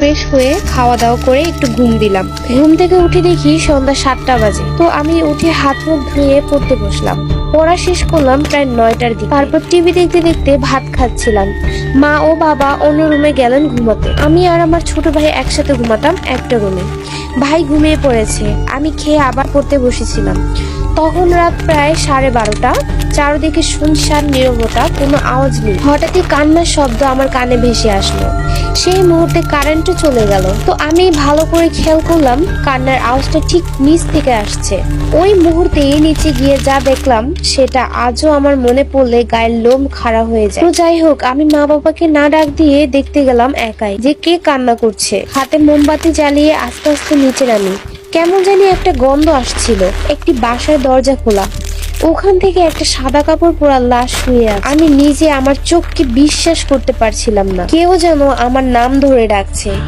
Fresh হয়ে খাওয়া দাওয়া করে একটু ঘুম দিলাম। ঘুম থেকে উঠে দেখি সন্ধ্যা 7টা বাজে। তো আমি উঠে হাত মুখ ধুয়ে পড়তে বসলাম। পড়া শেষ করলাম প্রায় 9টার দিকে। তারপর টিভি দেখতে দেখতে ভাত খাচ্ছিলাম। মা ও বাবা অন্য রুমে গেলেন ঘুমাতে। আমি আর আমার ছোট ভাই একসাথে ঘুমাতাম একটা রুমে। ভাই ঘুমিয়ে পড়েছে, আমি খেয়ে আবার পড়তে বসেছিলাম। তখন রাত প্রায় 12:30। চারদিকে শুনশান নীরবতা, কোনো আওয়াজ নেই। হঠাৎই কান্নার শব্দ আমার কানে ভেসে আসলো। সেই মুহূর্তে কারেন্টও চলে গেল। তো আমি ভালো করে খেয়াল করলাম, কান্নার আওয়াজটা ঠিক নিচ থেকে আসছে। ওই মুহূর্তে নিচে গিয়ে যা দেখলাম সেটা আজও আমার মনে পড়লে গায়ের লোম খাড়া হয়ে যায়। তো যাই হোক, আমি মা বাবাকে না ডাক দিয়ে দেখতে গেলাম একাই যে কে কান্না করছে। হাতে মোমবাতি জ্বালিয়ে আস্তে আস্তে নিচে নামি। কেমন জানি একটা গন্ধ আসছিল। একটি বাসার দরজা খোলা, ওখান থেকে একটা সাদা কাপড় পরা লাশ শুয়ে আছে। আমি নিজে আমার চোখকে বিশ্বাস করতে পারছিলাম না। কেউ যেন আমার নাম ধরে ডাকছে।